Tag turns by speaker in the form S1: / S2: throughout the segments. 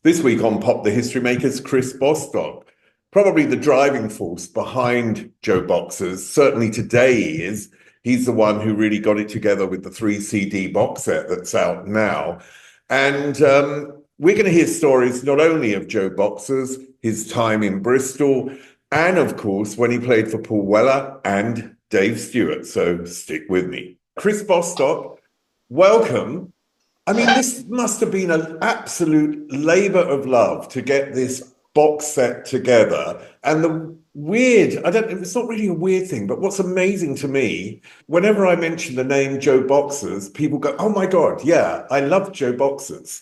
S1: This week on Pop the History Makers, Chris Bostock, probably the driving force behind JoBoxers. Certainly today is. He's the one who really got it together with the 3 CD box set that's out now. And we're going to hear stories not only of JoBoxers, his time in Bristol, and of course, when he played for Paul Weller and Dave Stewart. So stick with me. Chris Bostock, welcome. I mean, this must have been an absolute labor of love to get this box set together. And the weird, it's not really a weird thing, but what's amazing to me, whenever I mention the name JoBoxers, people go, oh my God, yeah, I love JoBoxers.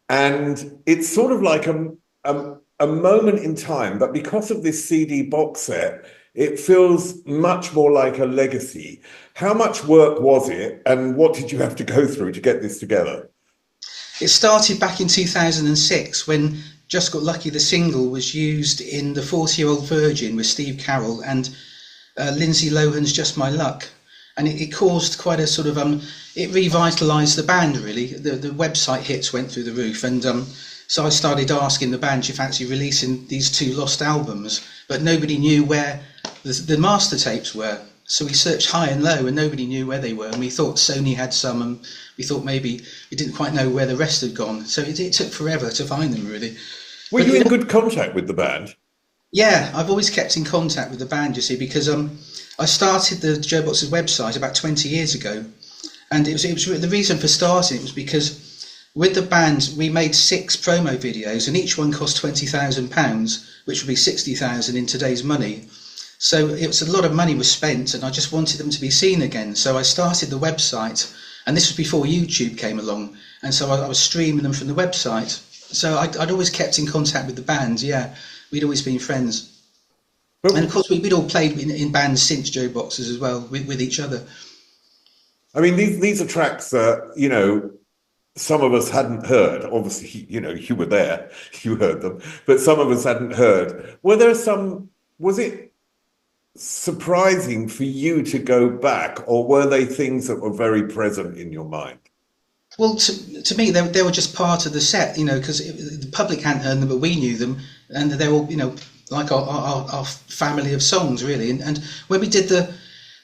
S1: And it's sort of like a moment in time, but because of this CD box set, it feels much more like a legacy. How much work was it, and what did you have to go through to get this together?
S2: It started back in 2006 when Just Got Lucky, the single, was used in The 40-Year-Old Virgin with Steve Carroll and Lindsay Lohan's Just My Luck. And it caused quite a sort of, it revitalised the band really. The website hits went through the roof, and so I started asking the band, do you fancy releasing these 2 lost albums? But nobody knew where the master tapes were. So we searched high and low and nobody knew where they were. And we thought Sony had some, and we thought maybe we didn't quite know where the rest had gone. So it took forever to find them, really.
S1: Were you in good contact with the band?
S2: Yeah, I've always kept in contact with the band, you see, because I started the JoBoxers website about 20 years ago. And it was the reason for starting it was because with the band, we made 6 promo videos and each one cost £20,000, which would be 60,000 in today's money. So it was a lot of money was spent, and I just wanted them to be seen again. So I started the website, and this was before YouTube came along. And so I was streaming them from the website. So I'd always kept in contact with the band. Yeah, we'd always been friends. And of course, we'd all played in bands since JoBoxers as well, with each other.
S1: I mean, these are tracks that, you know, some of us hadn't heard. Obviously, you know, you were there, you heard them, but some of us hadn't heard. Was it surprising for you to go back, or were they things that were very present in your mind?
S2: Well, to me, they were just part of the set, you know, because the public hadn't heard them, but we knew them, and they're all, you know, like our family of songs, really. And when we did the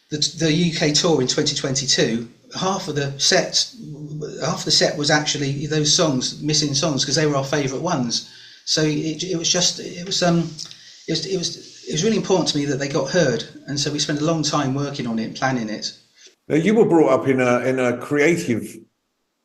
S2: UK tour in 2022, half the set was actually those songs, missing songs, because they were our favourite ones. So it was really important to me that they got heard, and so we spent a long time working on it and planning it.
S1: Now, you were brought up in a creative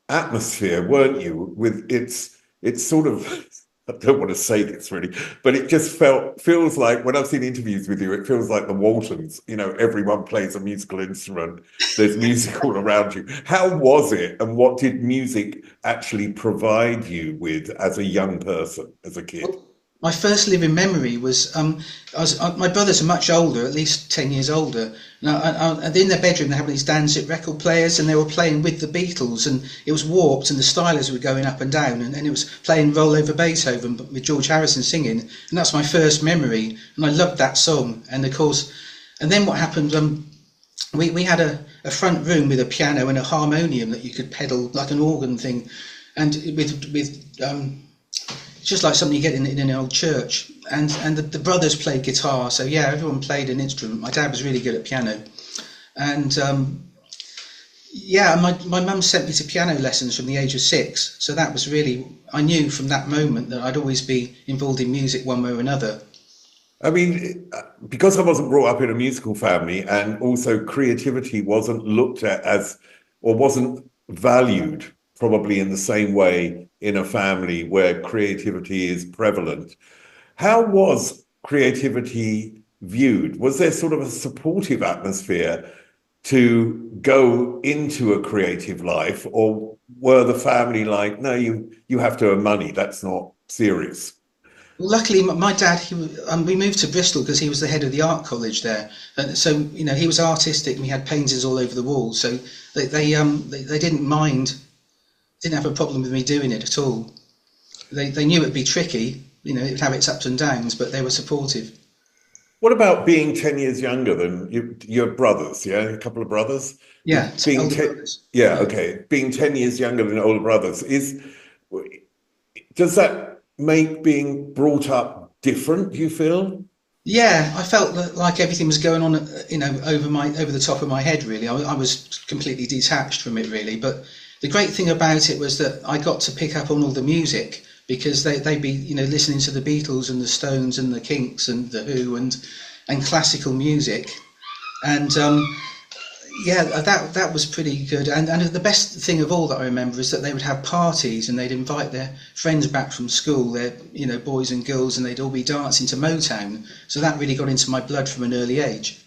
S1: atmosphere, weren't you? With it's sort of, I don't want to say this really, but it just feels like, when I've seen interviews with you, it feels like the Waltons. You know, everyone plays a musical instrument. There's music all around you. How was it, and what did music actually provide you with as a young person, as a kid?
S2: My first living memory was my brothers are much older, at least 10 years older. And in their bedroom they had these Danzig record players, and they were playing with the Beatles, and it was warped, and the stylers were going up and down, and it was playing Roll Over Beethoven with George Harrison singing, and that's my first memory, and I loved that song. And of course, and then what happened? We had a front room with a piano and a harmonium that you could pedal like an organ thing, and with just like something you get in an old church, and the brothers played guitar, so yeah, everyone played an instrument. My dad was really good at piano, and yeah, my mum sent me to piano lessons from the age of 6, so that was really, I knew from that moment that I'd always be involved in music one way or another.
S1: I mean, because I wasn't brought up in a musical family, and also creativity wasn't looked at as, or wasn't valued probably in the same way in a family where creativity is prevalent. How was creativity viewed? Was there sort of a supportive atmosphere to go into a creative life, or were the family like, no, you have to earn money, that's not serious?
S2: Well, luckily, my dad, we moved to Bristol because he was the head of the art college there. And so, you know, he was artistic, and we had paintings all over the walls. So they didn't mind, didn't have a problem with me doing it at all. They knew it'd be tricky, you know, it would have its ups and downs, but they were supportive.
S1: What about being 10 years younger than your brothers? Yeah, a couple of brothers.
S2: Yeah,
S1: brothers. Yeah, okay. Being 10 years younger than older brothers does that make being brought up different, do you feel?
S2: Yeah, I felt like everything was going on, over the top of my head. Really, I was completely detached from it. Really, but the great thing about it was that I got to pick up on all the music because they'd be, listening to the Beatles and the Stones and the Kinks and the Who and classical music, and yeah, that was pretty good. And the best thing of all that I remember is that they would have parties and they'd invite their friends back from school, their boys and girls, and they'd all be dancing to Motown. So that really got into my blood from an early age.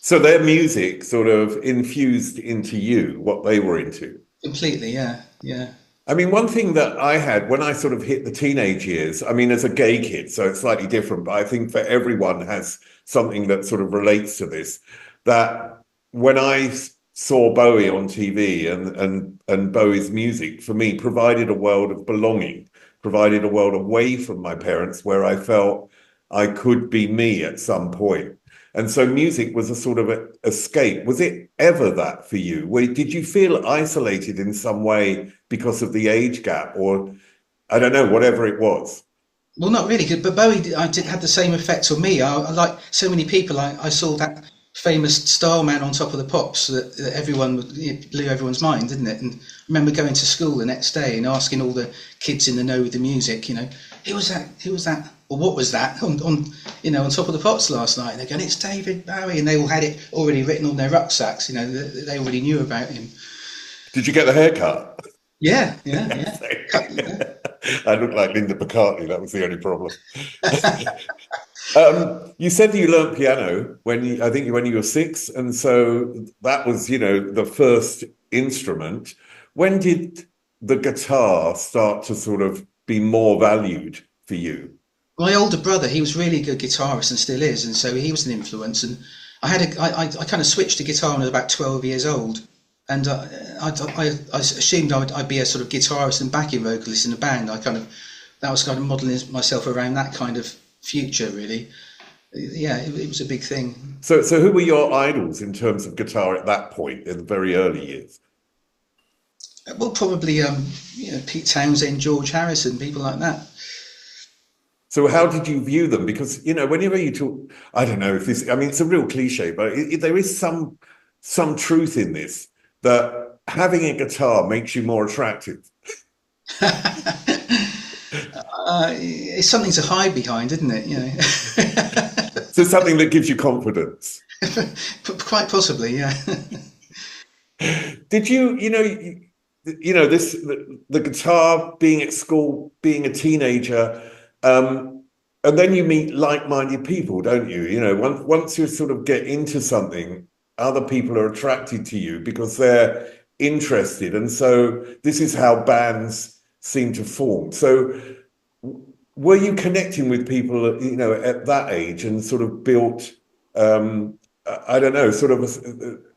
S1: So their music sort of infused into you what they were into.
S2: Completely, yeah, yeah.
S1: I mean, one thing that I had when I sort of hit the teenage years, I mean, as a gay kid, so it's slightly different, but I think for everyone has something that sort of relates to this, that when I saw Bowie on TV and Bowie's music, for me, provided a world of belonging, provided a world away from my parents where I felt I could be me at some point. And so music was a sort of escape. Was it ever that for you? Did you feel isolated in some way because of the age gap, or I don't know, whatever it was?
S2: Well, not really, but Bowie had the same effect on me. Like so many people, I saw that famous Starman on Top of the Pops that everyone it blew everyone's mind, didn't it? And I remember going to school the next day and asking all the kids in the know with the music, who was that, or what was that on Top of the Pops last night? And they're going, it's David Bowie, and they all had it already written on their rucksacks. They already knew about him.
S1: Did you get the haircut?
S2: Yeah.
S1: I looked like Linda McCartney. That was the only problem. You said that you learned piano when you were 6, and so that was, the first instrument. When did the guitar start to sort of be more valued for you?
S2: My older brother, he was really good guitarist and still is, and so he was an influence. And I kind of switched to guitar when I was about 12 years old, and I assumed I'd be a sort of guitarist and backing vocalist in a band. That was kind of modelling myself around that kind of future, really. Yeah, it was a big thing.
S1: So who were your idols in terms of guitar at that point in the very early years?
S2: Well, probably Pete Townsend, George Harrison, people like that.
S1: So how did you view them? Because whenever you talk, I don't know if this. I mean, it's a real cliche, but there is some truth in this, that having a guitar makes you more attractive.
S2: It's something to hide behind, isn't it?
S1: So something that gives you confidence.
S2: Quite possibly, yeah.
S1: Did you, the guitar, being at school, being a teenager, and then you meet like-minded people, don't you? Once you sort of get into something, other people are attracted to you because they're interested, and so this is how bands seem to form. So were you connecting with people, at that age and sort of built, I don't know, sort of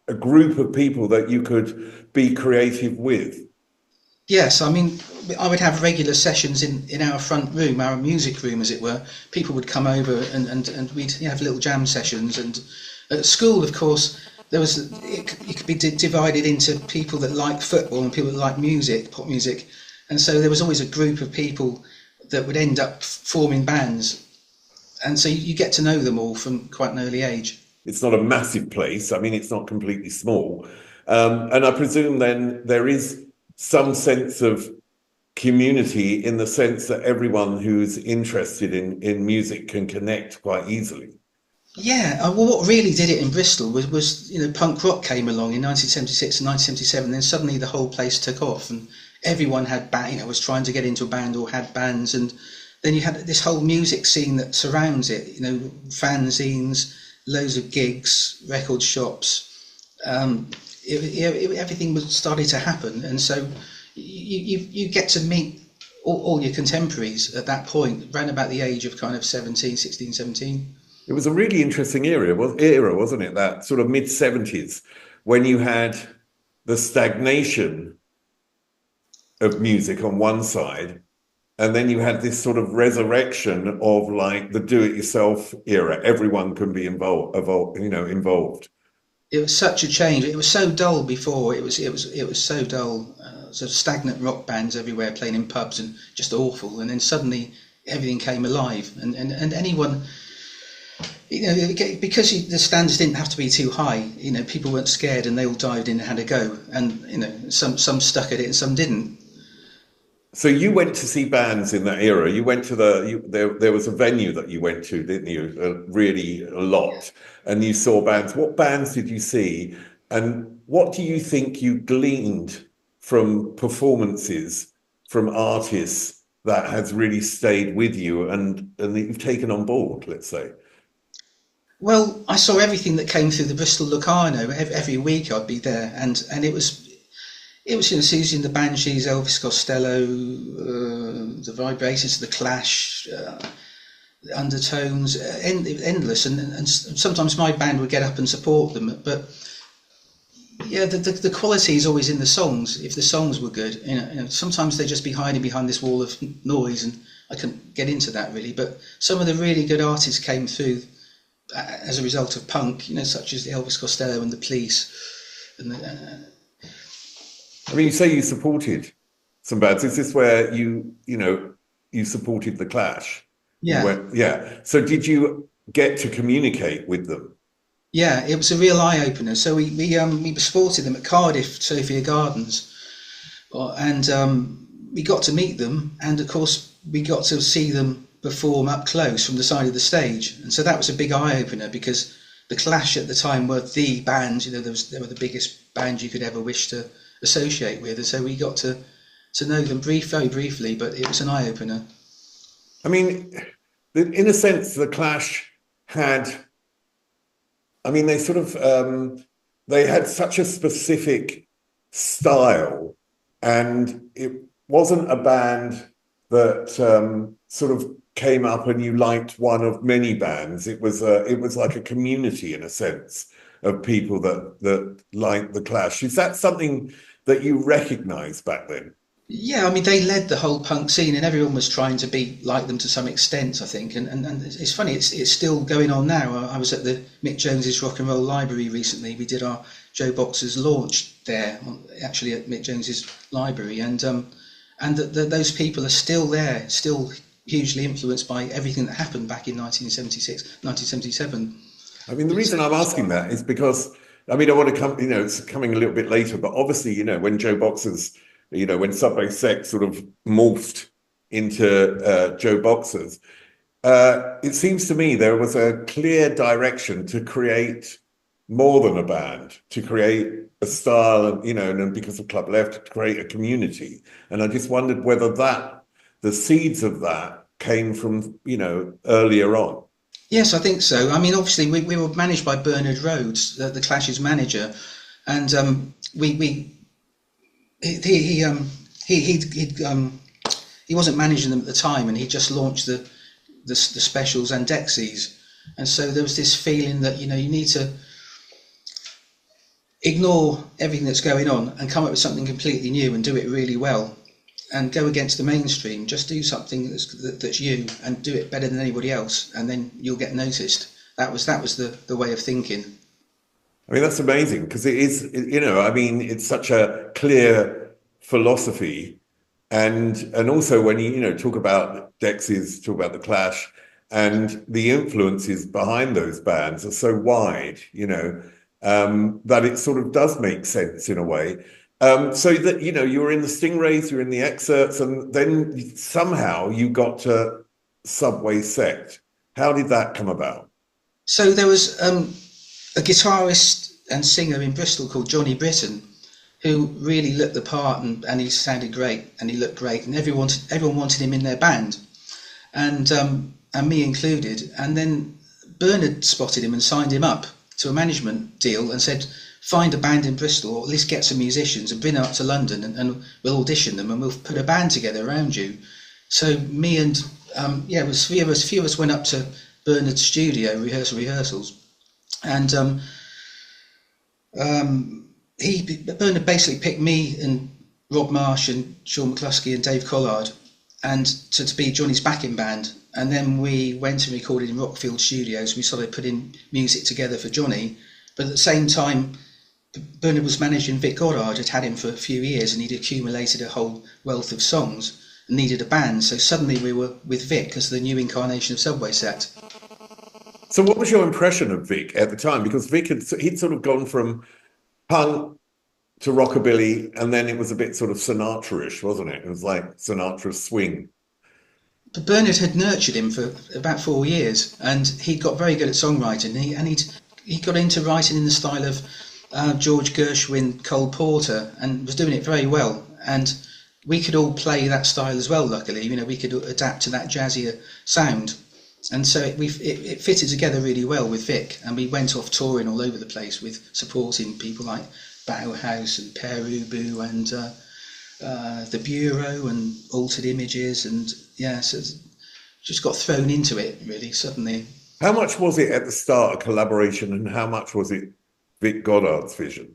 S1: a group of people that you could be creative with?
S2: Yes, I mean, I would have regular sessions in our front room, our music room, as it were. People would come over and we'd have little jam sessions. And at school, of course, it could be divided into people that like football and people that like music, pop music. And so there was always a group of people that would end up forming bands. And so you get to know them all from quite an early age.
S1: It's not a massive place. I mean, it's not completely small. And I presume then there is some sense of community in the sense that everyone who's interested in music can connect quite easily.
S2: Yeah, well, what really did it in Bristol was punk rock came along in 1976 and 1977. Then suddenly the whole place took off, and everyone had was trying to get into a band or had bands, and then you had this whole music scene that surrounds it. Fanzines, loads of gigs, record shops. Everything was starting to happen, and so you get to meet all your contemporaries at that point, around about the age of kind of 16, 17.
S1: It was a really interesting era, wasn't it? That sort of mid-70s, when you had the stagnation of music on one side, and then you had this sort of resurrection of like the do-it-yourself era. Everyone can be involved. It
S2: was such a change. It was so dull before. It was so dull. sort of stagnant rock bands everywhere playing in pubs and just awful. And then suddenly everything came alive, and anyone, because the standards didn't have to be too high, people weren't scared and they all dived in and had a go. And some stuck at it and some didn't.
S1: So you went to see bands in that era. You went to there was a venue that you went to, didn't you? Really a lot, and you saw bands. What bands did you see, and what do you think you gleaned from performances from artists that has really stayed with you and that you've taken on board? Let's say.
S2: Well, I saw everything that came through the Bristol Locarno. Every week I'd be there, and it was Susie and the Banshees, Elvis Costello, the Vibrators, the Clash, the Undertones, endless. And sometimes my band would get up and support them. But yeah, the quality is always in the songs. If the songs were good, sometimes they'd just be hiding behind this wall of noise, and I couldn't get into that really. But some of the really good artists came through as a result of punk, such as the Elvis Costello and the Police, and
S1: I mean, you say you supported some bands. Is this where you supported the Clash?
S2: Yeah.
S1: Yeah. So did you get to communicate with them?
S2: Yeah, it was a real eye opener. So we supported them at Cardiff Sophia Gardens, and we got to meet them, and of course we got to see them perform up close from the side of the stage, and so that was a big eye opener because the Clash at the time were the band. They were the biggest band you could ever wish to associate with, and so we got to know them very briefly, but it was an eye-opener.
S1: I mean, in a sense, the Clash had, they sort of they had such a specific style, and it wasn't a band that sort of came up and you liked one of many bands. It was like a community in a sense of people that liked the Clash. Is that something that you recognise back then?
S2: Yeah, they led the whole punk scene, and everyone was trying to be like them to some extent, I think. And it's funny, it's still going on now. I was at the Mick Jones's Rock and Roll Library recently. We did our JoBoxers launch there, actually at Mick Jones's library, and those people are still there, still hugely influenced by everything that happened back in 1976, 1977.
S1: The reason I'm asking that is because, I want to come, it's coming a little bit later, but obviously, when JoBoxers, when Subway Sect sort of morphed into JoBoxers, it seems to me there was a clear direction to create more than a band, to create a style, and then because of Club Left, to create a community. And I just wondered whether the seeds of that came from, earlier on.
S2: Yes, I think so. Obviously, we were managed by Bernard Rhodes, the Clash's manager, and he wasn't managing them at the time, and he just launched the Specials and Dexies, and so there was this feeling that you need to ignore everything that's going on and come up with something completely new and do it really well. And go against the mainstream. Just do something that's you, and do it better than anybody else, and then you'll get noticed. That was the way of thinking.
S1: That's amazing, because it is, it's such a clear philosophy, and also when you talk about Dexys, talk about the Clash, and the influences behind those bands are so wide, that it sort of does make sense in a way. So that, you were in the Stingrays, you were in the Excerpts, and then somehow you got to Subway Sect. How did that come about?
S2: So there was a guitarist and singer in Bristol called Johnny Britton, who really looked the part, and he sounded great, and he looked great, and everyone wanted him in their band, and me included. And then Bernard spotted him and signed him up to a management deal and said, find a band in Bristol, or at least get some musicians and bring them up to London, and we'll audition them and we'll put a band together around you. So me and it was few of us went up to Bernard's studio, rehearsals, and Bernard basically picked me and Rob Marsh and Sean McCluskey and Dave Collard and to be Johnny's backing band. And then we went and recorded in Rockfield Studios. We started putting music together for Johnny, but at the same time, Bernard was managing Vic Godard, had him for a few years, and he'd accumulated a whole wealth of songs and needed a band. So suddenly we were with Vic as the new incarnation of Subway Sect.
S1: So what was your impression of Vic at the time? Because he'd sort of gone from punk to rockabilly, and then it was a bit sort of Sinatra-ish, wasn't it? It was like Sinatra swing.
S2: But Bernard had nurtured him for about 4 years, and he got very good at songwriting. He got into writing in the style of George Gershwin, Cole Porter, and was doing it very well. And we could all play that style as well. Luckily, we could adapt to that jazzier sound. And so it fitted together really well with Vic, and we went off touring all over the place with supporting people like Bauhaus and Pere Ubu and the Bureau and Altered Images, and so just got thrown into it really suddenly.
S1: How much was it at the start a collaboration, and how much was it Vic Godard's vision?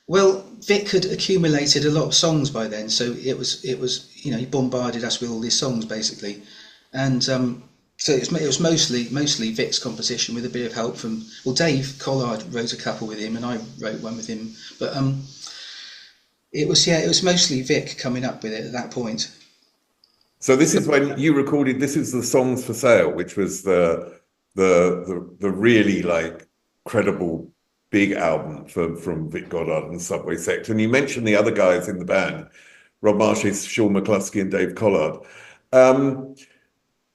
S2: Well, Vic had accumulated a lot of songs by then, so it was he bombarded us with all these songs basically, and so it was mostly Vic's composition with a bit of help from Dave Collard wrote a couple with him, and I wrote one with him, but it was mostly Vic coming up with it at that point.
S1: So this is when you recorded. This is the Songs for Sale, which was the really like credible big album from Vic Godard and Subway Sect. And you mentioned the other guys in the band, Rob Marshey, Sean McCluskey and Dave Collard.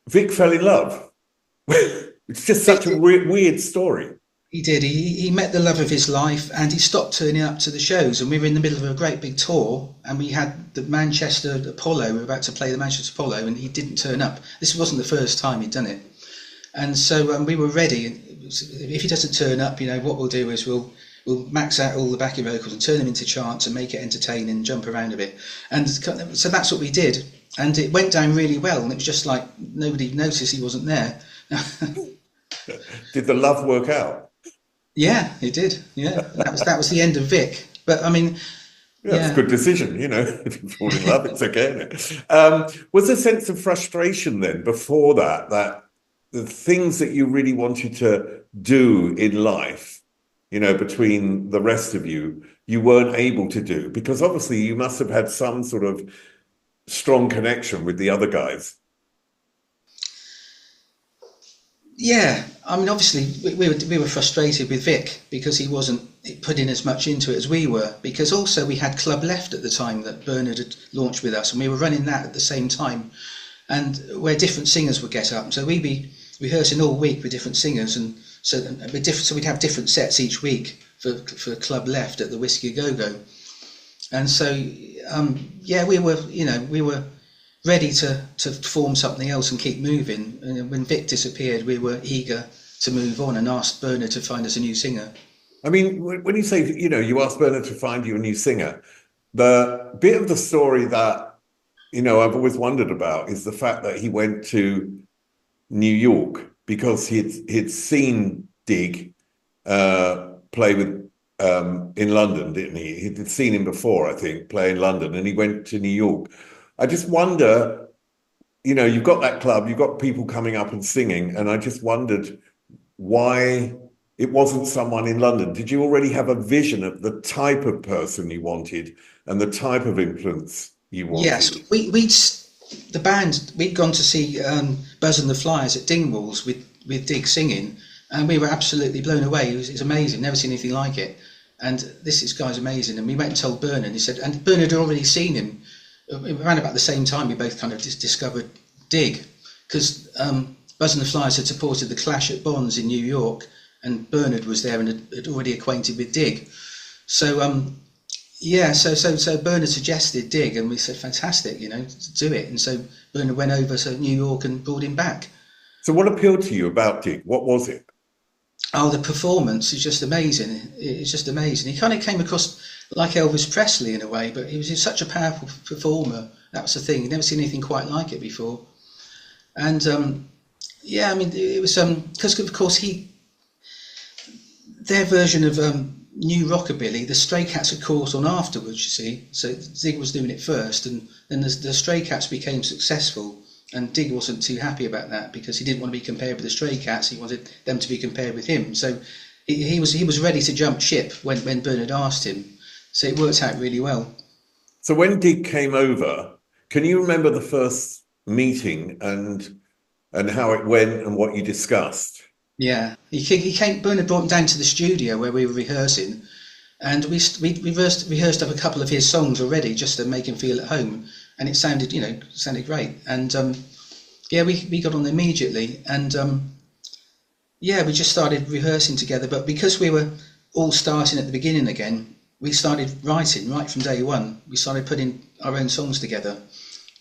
S1: Vic fell in love. It's just such a weird story.
S2: He did. He met the love of his life, and he stopped turning up to the shows. And we were in the middle of a great big tour, and we had the Manchester Apollo. We were about to play the Manchester Apollo, and he didn't turn up. This wasn't the first time he'd done it. And so we were ready. If he doesn't turn up, what we'll do is we'll max out all the backing vocals and turn them into chants and make it entertaining and jump around a bit. And so that's what we did. And it went down really well. And it was just like nobody noticed he wasn't there.
S1: Did the love work out?
S2: Yeah, it did. Yeah, that was the end of Vic. But I mean,
S1: it's a good decision. If you fall in love, it's okay. Was there a sense of frustration then before that the things that you really wanted to do in life, between the rest of you weren't able to do? Because obviously you must have had some sort of strong connection with the other guys.
S2: Yeah, I mean, obviously we were frustrated with Vic because he wasn't putting as much into it as we were, because also we had Club Left at the time that Bernard had launched with us, and we were running that at the same time, and where different singers would get up. So we'd be rehearsing all week with different singers, and so we'd have different sets each week for Club Left at the Whiskey Go Go. And so we were ready to form something else and keep moving. And when Vic disappeared, we were eager to move on and asked Bernard to find us a new singer.
S1: I mean, when you say, you asked Bernard to find you a new singer, the bit of the story that, I've always wondered about is the fact that he went to New York because he'd seen Dig play with in London, didn't he? He'd seen him before, I think, play in London, and he went to New York. I just wonder, you've got that club, you've got people coming up and singing, and I just wondered why it wasn't someone in London. Did you already have a vision of the type of person you wanted and the type of influence you wanted?
S2: Yes, the band, we'd gone to see Buzz and the Flyers at Dingwalls with Dig singing, and we were absolutely blown away. It was amazing, never seen anything like it. And this guy's amazing. And we went and told Bernard, he said, and Bernard had already seen him. Around about the same time, we both kind of discovered Dig, because Buzz and the Flyers had supported the Clash at Bonds in New York, and Bernard was there and had already acquainted with Dig. So so Bernard suggested Dig, and we said, fantastic, do it. And so Bernard went over to New York and brought him back. So
S1: what appealed to you about Dig? What was it?
S2: Oh, the performance is just amazing. It's just amazing. He kind of came across like Elvis Presley in a way, but he was such a powerful performer. That was the thing. You'd never seen anything quite like it before. And it was because of course their version of new rockabilly, the Stray Cats had caught on afterwards, you see. So Dig was doing it first, and then the Stray Cats became successful, and Dig wasn't too happy about that because he didn't want to be compared with the Stray Cats. He wanted them to be compared with him. So he was ready to jump ship when Bernard asked him. So it worked out really well.
S1: So when Dig came over, can you remember the first meeting and how it went and what you discussed?
S2: Yeah, he came. Bernard brought him down to the studio where we were rehearsing, and we rehearsed up a couple of his songs already just to make him feel at home, and it sounded great. And yeah, we got on immediately, and yeah, we just started rehearsing together. But because we were all starting at the beginning again, we started writing right from day one. We started putting our own songs together,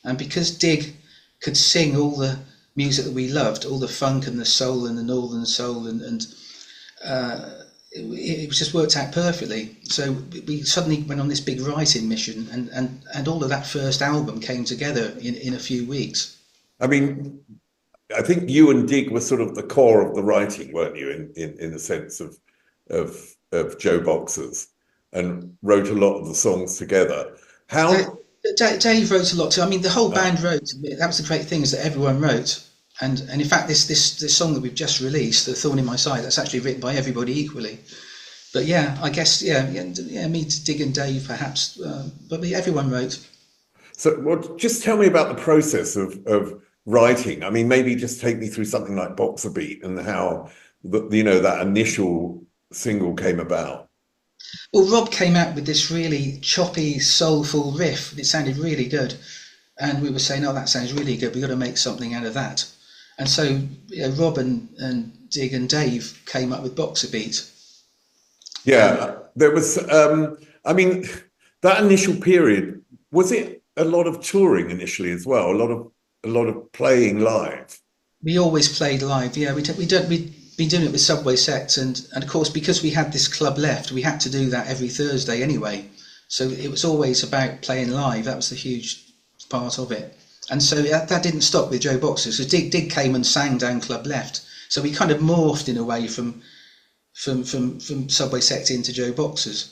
S2: and because Dig could sing all the music that we loved, all the funk and the soul and the northern soul, and it just worked out perfectly. So we suddenly went on this big writing mission, and all of that first album came together in a few weeks.
S1: I mean, I think you and Dig were sort of the core of the writing, weren't you? In the sense of JoBoxers, and wrote a lot of the songs together. How?
S2: Dave wrote a lot too. I mean, the whole band wrote. That was the great thing, is that everyone wrote. And in fact, this song that we've just released, "The Thorn in My Side," that's actually written by everybody equally. But yeah, I guess me, Dig, and Dave perhaps, but everyone wrote.
S1: So, well, just tell me about the process of writing. I mean, maybe just take me through something like Boxerbeat and how that initial single came about.
S2: Well, Rob came out with this really choppy, soulful riff. It sounded really good, and we were saying, "Oh, that sounds really good. We've got to make something out of that." And so Rob and Dig and Dave came up with Boxerbeat.
S1: Yeah, there was. I mean, that initial period, was it a lot of touring initially as well? A lot of playing live.
S2: We always played live. Yeah, we'd been doing it with Subway Sect, and of course, because we had this club left, we had to do that every Thursday anyway. So it was always about playing live. That was the huge part of it. And so that didn't stop with JoBoxers. So Dig came and sang down Club Left. So we kind of morphed in a way from Subway Sect into JoBoxers.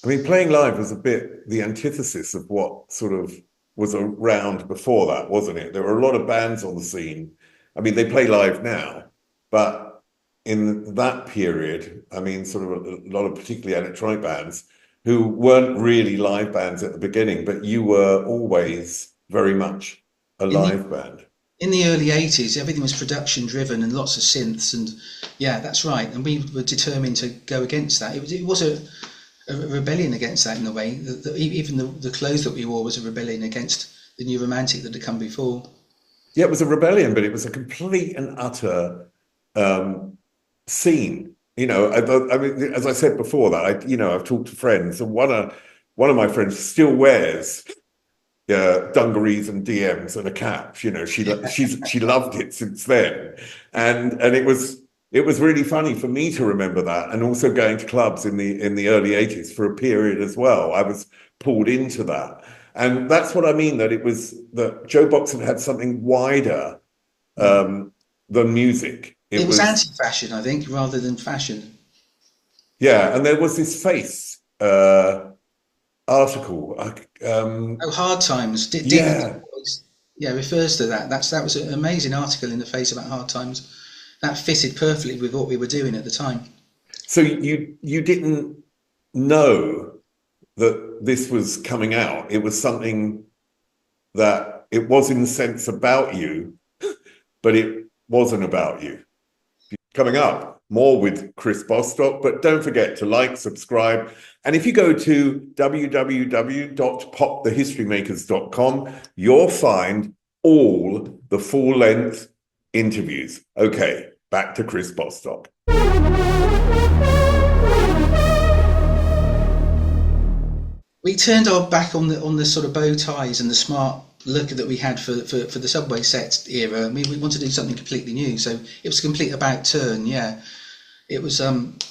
S1: I mean, playing live was a bit the antithesis of what sort of was around before that, wasn't it? There were a lot of bands on the scene. I mean, they play live now, but in that period, I mean, sort of a lot of particularly electronic bands who weren't really live bands at the beginning, but you were always very much a live band.
S2: In the early 80s, everything was production driven and lots of synths, and yeah, that's right. And we were determined to go against that. It was a rebellion against that in a way. Even the clothes that we wore was a rebellion against the new romantic that had come before.
S1: Yeah, it was a rebellion, but it was a complete and utter scene. I mean, as I said before, that I've talked to friends, and one of my friends still wears dungarees and DMs and a cap. She loved it since then, and it was really funny for me to remember that, and also going to clubs in the early 80s for a period as well. I was pulled into that, and that's what I mean, that JoBoxers had something wider than music.
S2: It was anti-fashion, I think, rather than fashion.
S1: Yeah, and there was this Face article.
S2: Hard Times. Yeah, refers to that. That was an amazing article in the Face about Hard Times. That fitted perfectly with what we were doing at the time.
S1: So you didn't know that this was coming out. It was something that it was in a sense about you, but it wasn't about you. Coming up, more with Chris Bostock, but don't forget to like, subscribe. And if you go to www.popthehistorymakers.com, you'll find all the full-length interviews. Okay, back to Chris Bostock.
S2: We turned our back on the sort of bow ties and the smart look that we had for the Subway Sect era. I mean, we wanted to do something completely new, so it was a complete about turn. Yeah, it was and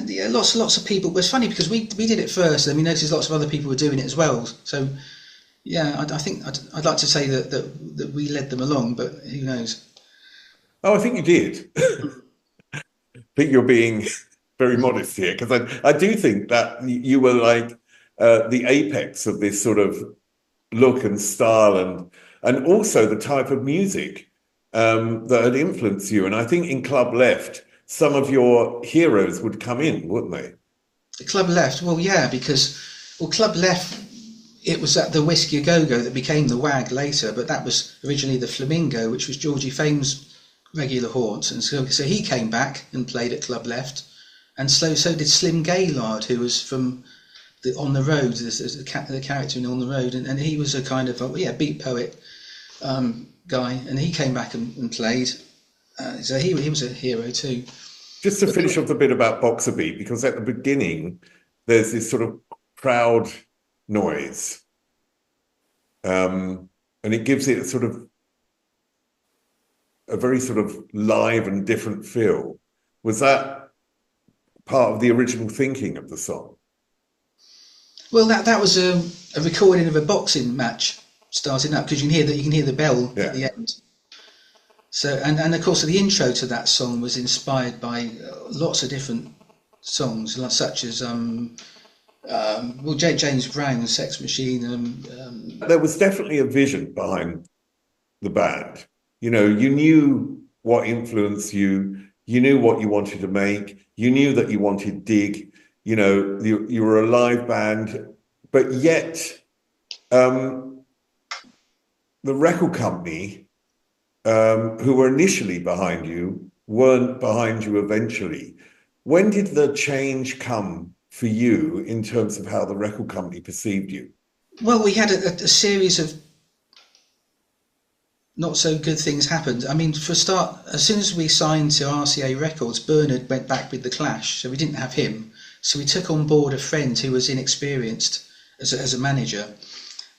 S2: yeah, lots of people. It was funny because we did it first, and we noticed lots of other people were doing it as well. So yeah, I think I'd like to say that we led them along, but who knows?
S1: Oh, I think you did. I think you're being very modest here, because I do think that you were like the apex of this sort of look and style, and also the type of music that had influenced you. And I think in Club Left, some of your heroes would come in, wouldn't they?
S2: The Club Left, well, yeah, because Club Left, it was at the Whiskey A Go Go that became the Wag later, but that was originally the Flamingo, which was Georgie Fame's regular haunt, and so he came back and played at Club Left, and so did Slim Gaylord, who was from On the Road, the character in On the Road, and he was a kind of beat poet guy, and he came back and played. So he was a hero too.
S1: Just to finish off the bit about Boxerbeat, because at the beginning there's this sort of crowd noise, and it gives it a very sort of live and different feel. Was that part of the original thinking of the song?
S2: Well, that was a recording of a boxing match starting up, because you can hear the bell at the end. So and of course the intro to that song was inspired by lots of different songs, such as James Brown, Sex Machine.
S1: There was definitely a vision behind the band. You know, you knew what influenced you. You knew what you wanted to make. You knew that you wanted dig. You know, you were a live band, but yet the record company, who were initially behind you, weren't behind you eventually. When did the change come for you in terms of how the record company perceived you?
S2: Well, we had a series of not so good things happened. I mean, for a start, as soon as we signed to RCA Records, Bernard went back with the Clash, so we didn't have him. So we took on board a friend who was inexperienced as a manager.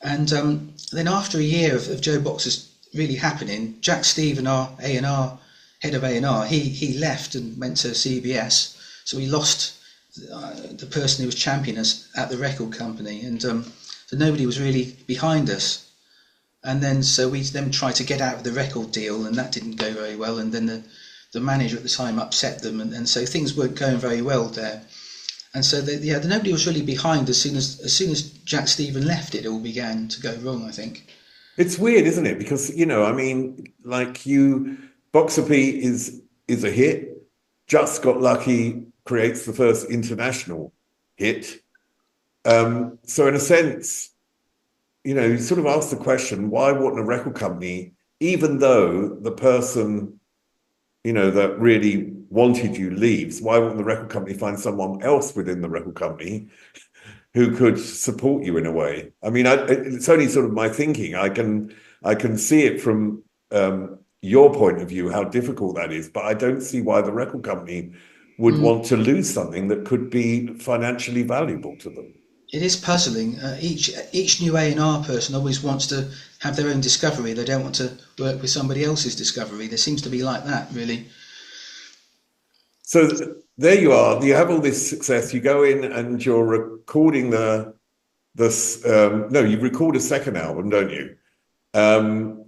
S2: And then after a year of JoBoxers really happening, Jack Stephen, our A&R, head of A&R, he left and went to CBS. So we lost the person who was championing us at the record company. And so nobody was really behind us. And then so we then tried to get out of the record deal, and that didn't go very well. And then the manager at the time upset them, and so things weren't going very well there. And so nobody was really behind as soon as Jack Stephen left. It all began to go wrong, I think.
S1: It's weird, isn't it? Because I mean, like Boxerbeat is a hit. Just Got Lucky creates the first international hit. So in a sense, you sort of ask the question, why wouldn't a record company, even though the person, that really wanted you leaves, why wouldn't the record company find someone else within the record company who could support you in a way? I mean, it's only sort of my thinking. I can see it from your point of view, how difficult that is, but I don't see why the record company would want to lose something that could be financially valuable to them.
S2: It is puzzling. Each new A&R person always wants to have their own discovery. They don't want to work with somebody else's discovery. There seems to be like that, really.
S1: So there you are. You have all this success. You go in and you're recording you record a second album, don't you? And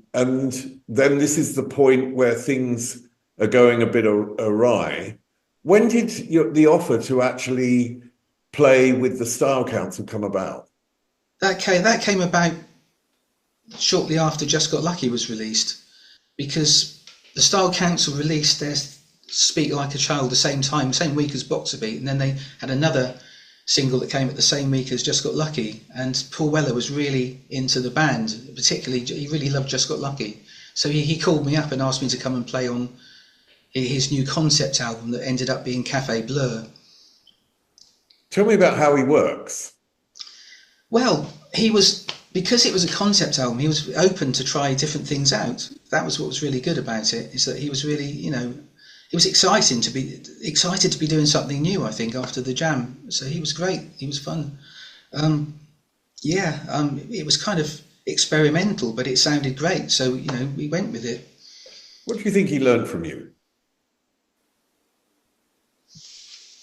S1: then this is the point where things are going a bit awry. When did the offer to actually play with the Style Council come about?
S2: That came about shortly after Just Got Lucky was released, because the Style Council released their Speak Like a Child the same week as Boxerbeat, and then they had another single that came at the same week as Just Got Lucky, and Paul Weller was really into the band, particularly he really loved Just Got Lucky, so he called me up and asked me to come and play on his new concept album that ended up being Cafe Blur.
S1: Tell me about how he works.
S2: Well, because it was a concept album, he was open to try different things out. That was what was really good about it, is that he was really, it was excited to be doing something new, I think, after the Jam. So he was great. He was fun. It was kind of experimental, but it sounded great. So, we went with it.
S1: What do you think he learned from you?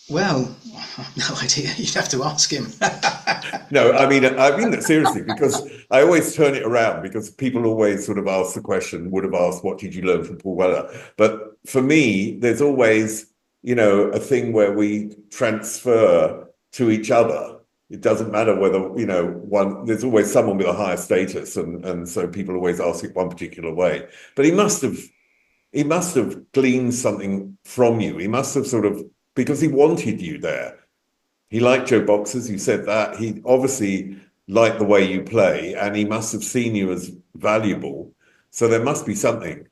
S2: Well, I've no idea. You'd have to ask him.
S1: No, I mean that seriously, because I always turn it around, because people always sort of ask the question, would have asked, what did you learn from Paul Weller? But for me, there's always, a thing where we transfer to each other. It doesn't matter whether, there's always someone with a higher status. And so people always ask it one particular way. But he must have he must have gleaned something from you. He must have sort of, because he wanted you there. He liked JoBoxers, you said that. He obviously liked the way you play, and he must have seen you as valuable. So there must be something.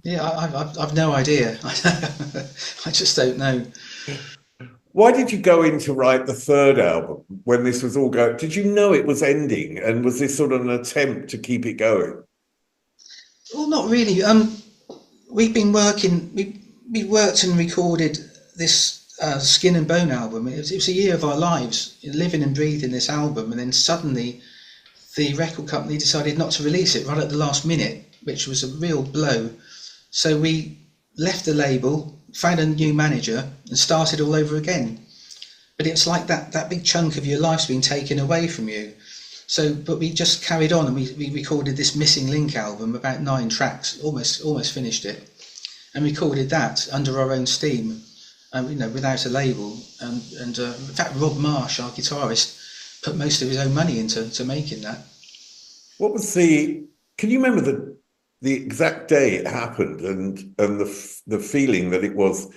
S2: Yeah, I've no idea. I just don't know.
S1: Why did you go in to write the third album when this was all going? Did you know it was ending? And was this sort of an attempt to keep it going?
S2: Well, not really. We've been working. We worked and recorded this Skin and Bone album. It was a year of our lives, living and breathing this album, and then suddenly the record company decided not to release it right at the last minute, which was a real blow. So we left the label, found a new manager, and started all over again. But it's like that big chunk of your life's been taken away from you. So, but we just carried on, and we recorded this Missing Link album, about 9 tracks, almost finished it, and recorded that under our own steam, without a label. And in fact, Rob Marsh, our guitarist, put most of his own money into making that.
S1: What was the? Can you remember the exact day it happened, and the feeling that it was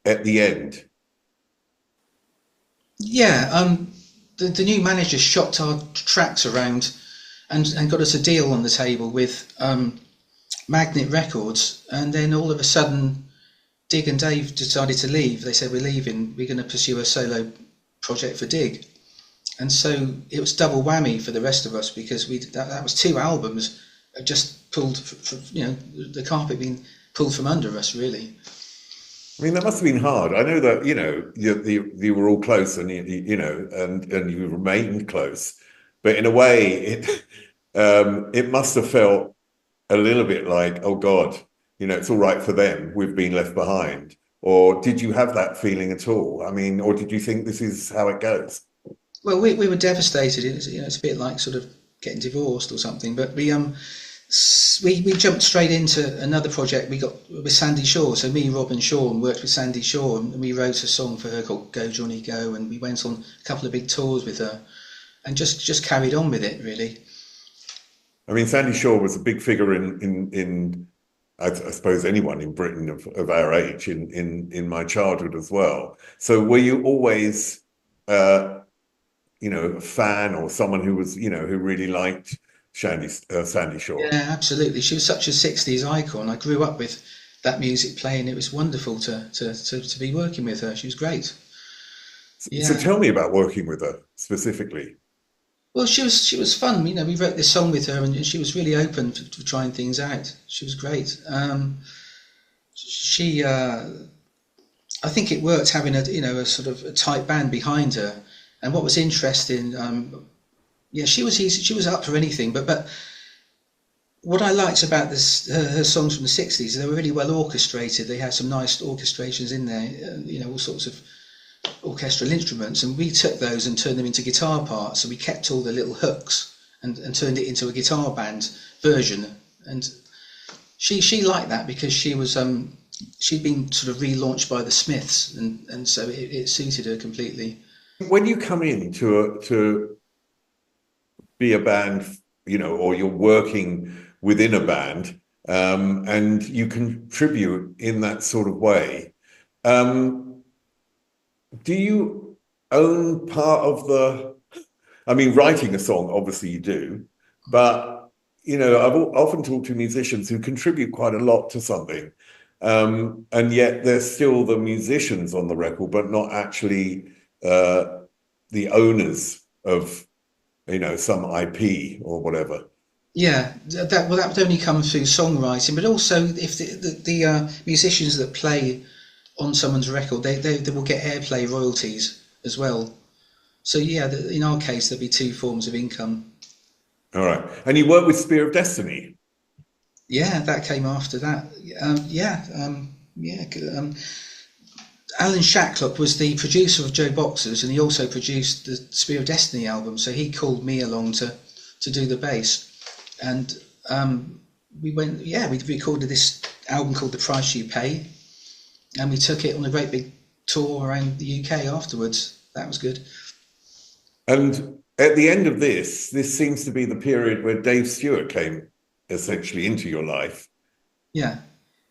S1: at the end?
S2: Yeah, the new manager shopped our tracks around and got us a deal on the table with Magnet Records, and then all of a sudden Dig and Dave decided to leave. They said, we're leaving, we're going to pursue a solo project for Dig. And so it was double whammy for the rest of us, because that was 2 albums just pulled, the carpet being pulled from under us, really.
S1: I mean, that must have been hard. I know that, you were all close, and and you remained close, but in a way, it must have felt a little bit like, oh God, it's all right for them, we've been left behind. Or did you have that feeling at all? I mean, or did you think this is how it goes?
S2: Well, we were devastated. It's a bit like sort of getting divorced or something. But we jumped straight into another project we got with Sandie Shaw. So me, Rob, and Sean worked with Sandie Shaw, and we wrote a song for her called "Go Johnny Go," and we went on a couple of big tours with her, and just carried on with it, really.
S1: I mean, Sandie Shaw was a big figure in I suppose anyone in Britain of our age in my childhood as well. So were you always a fan, or someone who was who really liked Sandie Shaw?
S2: Yeah, absolutely. She was such a '60s icon. I grew up with that music playing. It was wonderful to be working with her. She was great. Yeah.
S1: So tell me about working with her specifically.
S2: Well, she was fun. We wrote this song with her, and she was really open to trying things out. She was great. I think it worked having a sort of a tight band behind her. And what was interesting, she was up for anything. But what I liked about her songs from the '60s, they were really well orchestrated. They had some nice orchestrations in there. All sorts of orchestral instruments, and we took those and turned them into guitar parts. So we kept all the little hooks and turned it into a guitar band version. And she liked that, because she was she'd been sort of relaunched by the Smiths, and so it suited her completely.
S1: When you come in to be a band, or you're working within a band, and you contribute in that sort of way, do you own part of I mean, writing a song, obviously you do, but, I've often talked to musicians who contribute quite a lot to something, and yet they're still the musicians on the record, but not actually the owners of, some IP or whatever.
S2: Yeah, that would only come through songwriting, but also if the musicians that play on someone's record, they will get airplay royalties as well. So yeah, in our case, there'll be 2 forms of income.
S1: All right, and you work with Spear of Destiny.
S2: Yeah, that came after that. Alan Shacklock was the producer of JoBoxers, and he also produced the Spear of Destiny album. So he called me along to do the bass, and we recorded this album called The Price You Pay, and we took it on a great big tour around the UK afterwards. That was good.
S1: And at the end of this seems to be the period where Dave Stewart came essentially into your life.
S2: Yeah.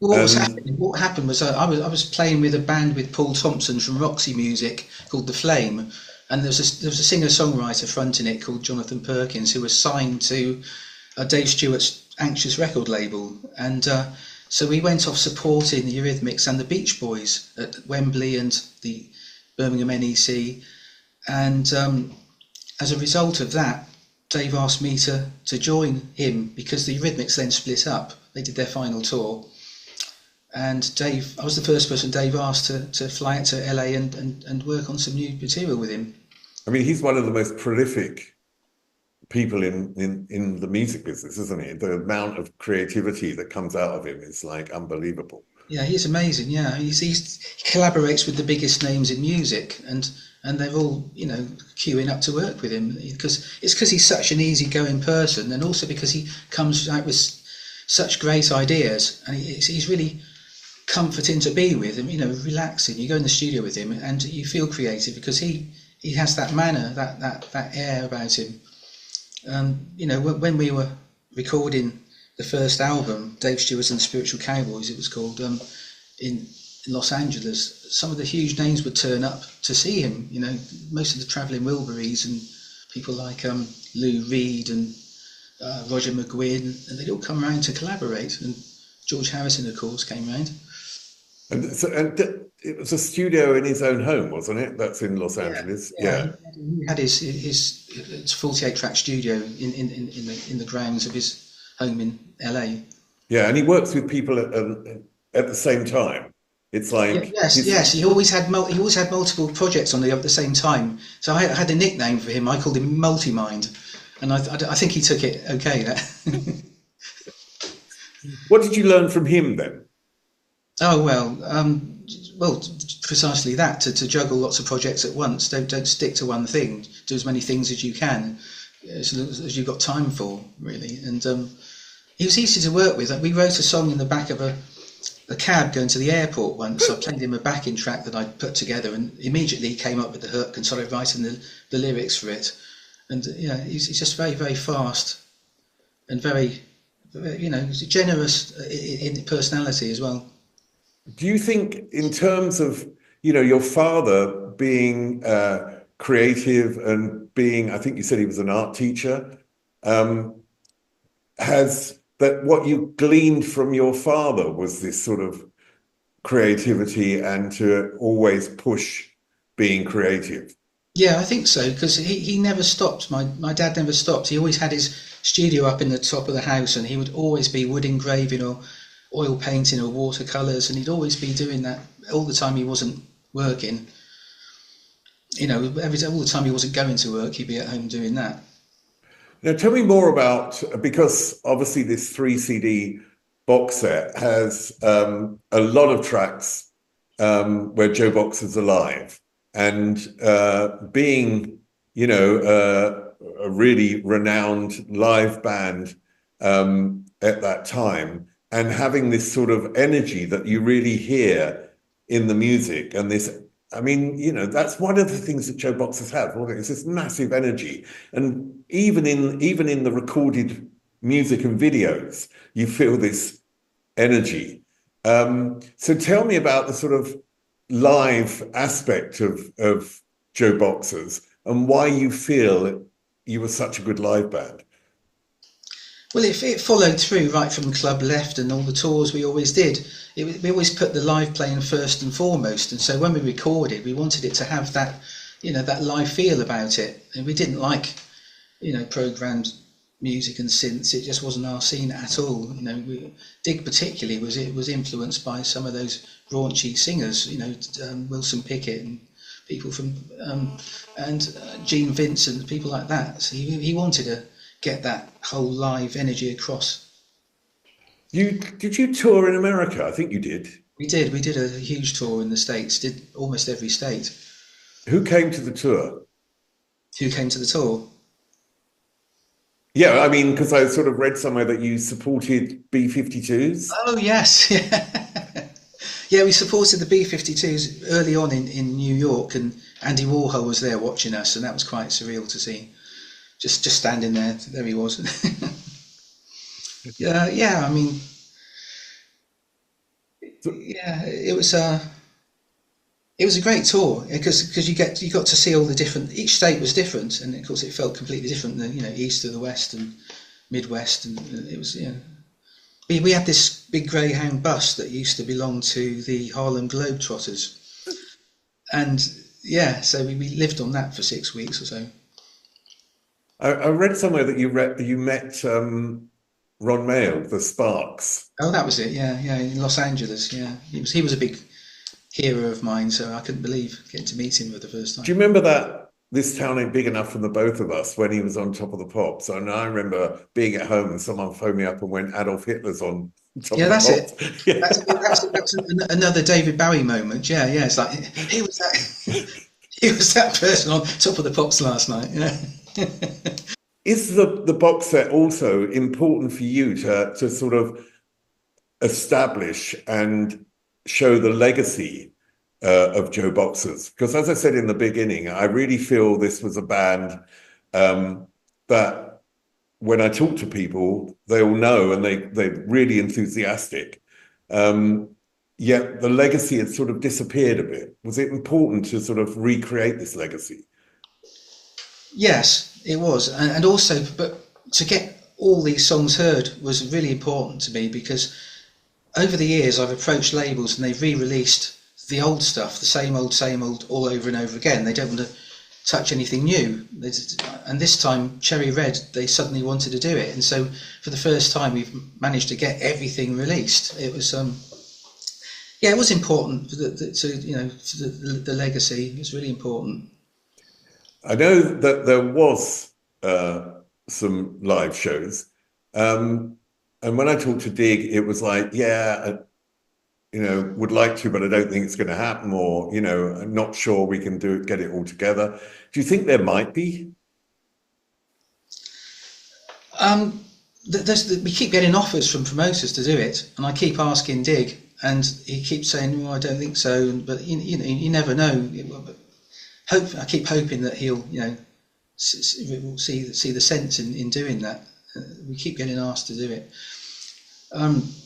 S2: Well,
S1: And
S2: what happened was I was playing with a band with Paul Thompson from Roxy Music called The Flame, and there was a singer songwriter fronting it called Jonathan Perkins who was signed to Dave Stewart's Anxious record label, and so we went off supporting the Eurythmics and the Beach Boys at Wembley and the Birmingham NEC, and as a result of that, Dave asked me to join him because the Eurythmics then split up. They did their final tour, and I was the first person Dave asked to fly out to LA and work on some new material with him.
S1: I mean, he's one of the most prolific people in the music business, isn't he? The amount of creativity that comes out of him is like unbelievable.
S2: Yeah, he's amazing. Yeah, he collaborates with the biggest names in music, and they're all queuing up to work with him because he's such an easygoing person, and also because he comes out with such great ideas, and he's really comforting to be with, and relaxing. You go in the studio with him, and you feel creative because he has that manner, that air about him. When we were recording the first album, Dave Stewart and the Spiritual Cowboys, it was called, in Los Angeles, some of the huge names would turn up to see him. Most of the Travelling Wilburys and people like Lou Reed and Roger McGuinn, and they'd all come around to collaborate. And George Harrison, of course, came round.
S1: And it was a studio in his own home, wasn't it? That's in Los Angeles. Yeah.
S2: He had his 48-track studio in the grounds of his home in LA.
S1: Yeah, and he works with people at the same time. It's like
S2: yes. He always had multiple projects on at the same time. So I had a nickname for him. I called him Multi-Mind, and I think he took it okay.
S1: What did you learn from him then?
S2: Oh well, precisely that. To juggle lots of projects at once. Don't stick to one thing. Do as many things as you can, as you've got time for, really. And he was easy to work with. We wrote a song in the back of a cab going to the airport once. I played him a backing track that I'd put together, and immediately he came up with the hook and started writing the lyrics for it. And he's just very, very fast and very, he's generous in personality as well.
S1: Do you think, in terms of your father being creative and being, I think you said he was an art teacher, has that what you gleaned from your father was this sort of creativity and to always push being creative?
S2: Yeah, I think so, because he never stopped. My dad never stopped. He always had his studio up in the top of the house, and he would always be wood engraving or oil painting or watercolours, and he'd always be doing that all the time he wasn't working. All the time he wasn't going to work, he'd be at home doing that.
S1: Now, tell me more about, because obviously this 3 CD box set has a lot of tracks where JoBoxers are live, and being, a really renowned live band at that time, and having this sort of energy that you really hear in the music, and this, I mean, that's one of the things that JoBoxers have. It's this massive energy, and even in the recorded music and videos, you feel this energy. So tell me about the sort of live aspect of JoBoxers and why you feel you were such a good live band.
S2: Well, it followed through right from Club Left and all the tours we always did. We always put the live playing first and foremost, and so when we recorded, we wanted it to have that, that live feel about it. And we didn't like, programmed music and synths. It just wasn't our scene at all. Dig particularly was influenced by some of those raunchy singers, Wilson Pickett and people from and Gene Vincent, people like that. So he wanted to get that whole live energy across.
S1: Did you tour in America? I think you did.
S2: We did a huge tour in the States, did almost every state.
S1: Who came to the tour?
S2: Who came to the tour?
S1: Yeah, I mean, because I sort of read somewhere that you supported B-52s.
S2: Oh, yes. Yeah, we supported the B-52s early on in New York, and Andy Warhol was there watching us, and that was quite surreal to see. Just standing there he was. Yeah, I mean, yeah, it was a great tour because you got to see all the different. Each state was different, and of course it felt completely different. East of the West and Midwest, and it was We had this big Greyhound bus that used to belong to the Harlem Globetrotters, and yeah, so we lived on that for 6 weeks or so.
S1: I read somewhere that you met Ron Mayo, the Sparks.
S2: Oh, that was it. Yeah, yeah, in Los Angeles. Yeah, he was a big hero of mine, so I couldn't believe getting to meet him for the first time.
S1: Do you remember that This Town Ain't Big Enough for the Both of Us when he was on Top of the Pops? And I remember being at home and someone phoned me up and went, Adolf Hitler's on Top
S2: Yeah,
S1: of the
S2: that's it.
S1: Pops. Yeah.
S2: That's another David Bowie moment. Yeah, yeah. It's like he was that he was that person on Top of the Pops last night. Yeah.
S1: Is the box set also important for you to sort of establish and show the legacy of JoBoxers? Because as I said in the beginning, I really feel this was a band that when I talk to people, they all know and they're really enthusiastic. Yet the legacy had sort of disappeared a bit. Was it important to sort of recreate this legacy?
S2: Yes, it was, and also, but to get all these songs heard was really important to me because over the years I've approached labels and they've re-released the old stuff, the same old, all over and over again. They don't want to touch anything new. And this time, Cherry Red, they suddenly wanted to do it, and so for the first time, we've managed to get everything released. It was, yeah, it was important for the legacy. It was really important.
S1: I know that there was some live shows, and when I talked to Dig, it was like, yeah, would like to, but I don't think it's going to happen, or I'm not sure we can get it all together. Do you think there might be?
S2: We keep getting offers from promoters to do it, and I keep asking Dig, and he keeps saying, "Well, I don't think so." But you never know. I keep hoping that he'll, see the sense in doing that. We keep getting asked to do it.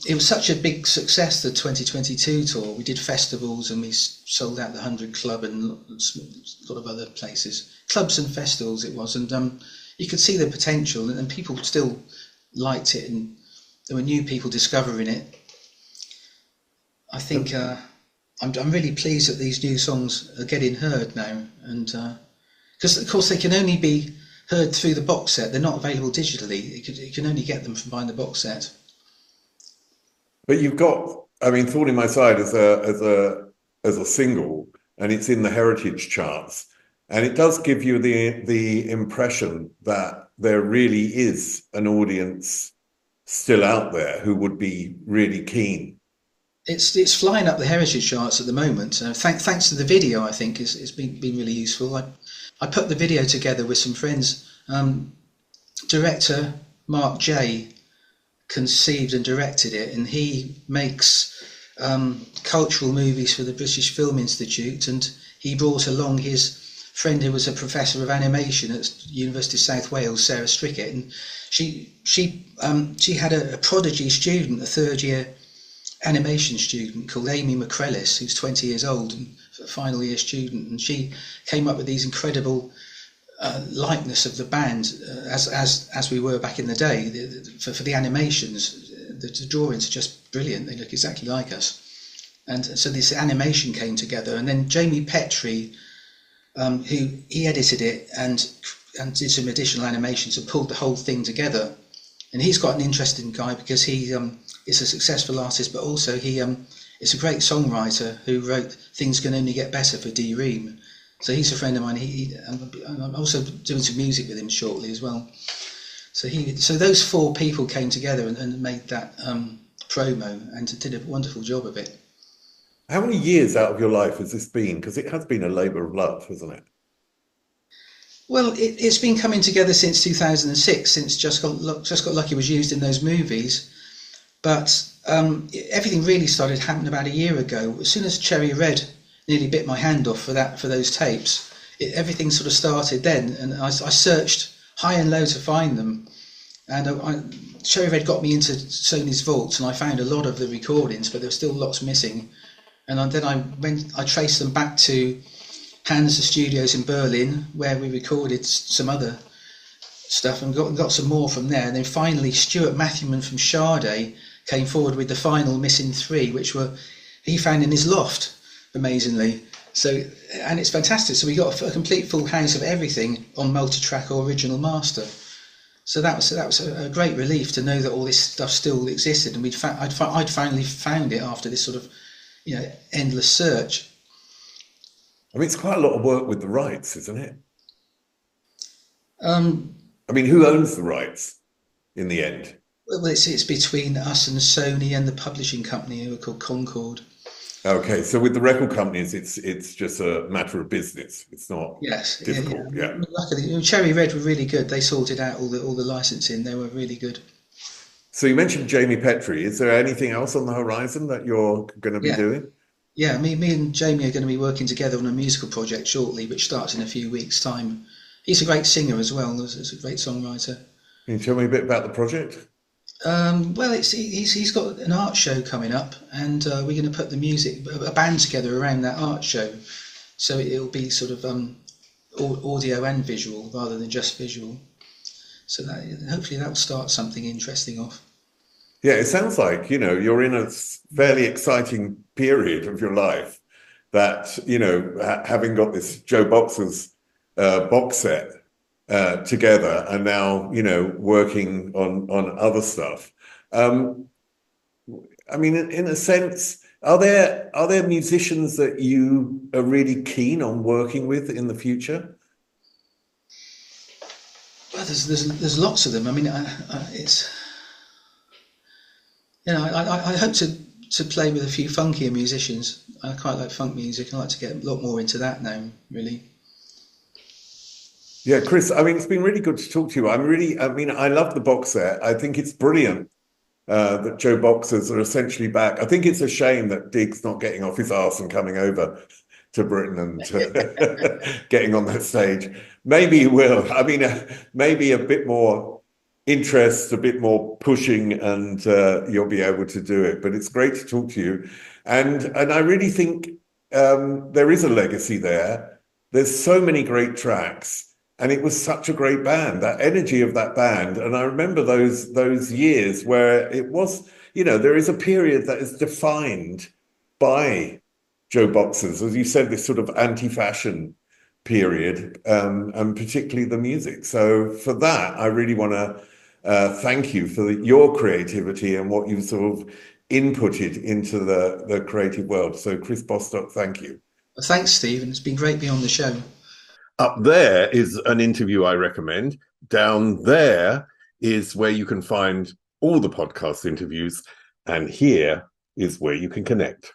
S2: It was such a big success, the 2022 tour. We did festivals and we sold out the 100 Club and a lot of other places, clubs and festivals it was, and you could see the potential, and people still liked it, and there were new people discovering it. I think. I'm really pleased that these new songs are getting heard now, and because of course they can only be heard through the box set. They're not available digitally. You can only get them from buying the box set.
S1: But you've got, I mean, Thorn in My Side as a single, and it's in the heritage charts, and it does give you the impression that there really is an audience still out there who would be really keen.
S2: It's flying up the heritage charts at the moment. Thanks to the video, I think it's been really useful. I put the video together with some friends. Director Mark J conceived and directed it, and he makes cultural movies for the British Film Institute, and he brought along his friend who was a professor of animation at University of South Wales, Sarah Strickett, and she had a prodigy student, a third year animation student called Amy McCrellis, who's 20 years old and a final year student, and she came up with these incredible likeness of the band as we were back in the day. For the animations, the drawings are just brilliant. They look exactly like us, and so this animation came together. And then Jamie Petrie, who he edited it and did some additional animations and pulled the whole thing together. And he's got an interesting guy because he is a successful artist, but also he is a great songwriter who wrote "Things Can Only Get Better" for Dee Ream. So he's a friend of mine. I'm also doing some music with him shortly as well. So those four people came together and made that promo and did a wonderful job of it.
S1: How many years out of your life has this been? Because it has been a labour of love, hasn't it?
S2: Well, it's been coming together since 2006, since Just Got Lucky was used in those movies. But everything really started happening about a year ago. As soon as Cherry Red nearly bit my hand off for those tapes, everything sort of started then. And I searched high and low to find them. And Cherry Red got me into Sony's vaults, and I found a lot of the recordings, but there were still lots missing. And then I traced them back to Hansa Studios in Berlin, where we recorded some other stuff, and got some more from there. And then finally, Stuart Matthewman from Sade came forward with the final missing 3, which he found in his loft, amazingly. So, and it's fantastic. So we got a complete full house of everything on multi-track or original master. So that was a great relief to know that all this stuff still existed, and I'd finally found it after this sort of, endless search.
S1: I mean, it's quite a lot of work with the rights, isn't it?
S2: I
S1: mean, who owns the rights in the end?
S2: Well, it's between us and Sony and the publishing company, who are called Concord.
S1: Okay, so with the record companies, it's just a matter of business. It's not difficult. Yeah.
S2: Luckily, Cherry Red were really good. They sorted out all the licensing. They were really good.
S1: So you mentioned Jamie Petrie. Is there anything else on the horizon that you're going to be doing?
S2: Yeah, me and Jamie are going to be working together on a musical project shortly, which starts in a few weeks' time. He's a great singer as well. He's a great songwriter.
S1: Can you tell me a bit about the project?
S2: Well, he's got an art show coming up, and we're going to put a band together around that art show. So it'll be sort of audio and visual rather than just visual. So hopefully that will start something interesting off.
S1: Yeah, it sounds like, you're in a fairly exciting period of your life that, having got this JoBoxers box set together and now, working on other stuff. I mean, in a sense, are there musicians that you are really keen on working with in the future?
S2: Well, there's lots of them. I mean, it's, I hope to play with a few funkier musicians. I quite like funk music. I like to get a lot more into that now, really.
S1: Yeah, Chris, I mean, it's been really good to talk to you. I love the box set. I think it's brilliant that JoBoxers are essentially back. I think it's a shame that Dig's not getting off his arse and coming over to Britain and getting on that stage. Maybe he will. I mean, maybe a bit more interest, a bit more pushing, and you'll be able to do it. But it's great to talk to you. And I really think there is a legacy there. There's so many great tracks. And it was such a great band, that energy of that band. And I remember those years where it was, there is a period that is defined by JoBoxers, as you said, this sort of anti-fashion period, and particularly the music. So for that, I really want to thank you for your creativity and what you've sort of inputted into the creative world. So Chris Bostock, thank you.
S2: Well, thanks, Steve. It's been great being on the show.
S1: Up there is an interview I recommend. Down there is where you can find all the podcast interviews. And here is where you can connect.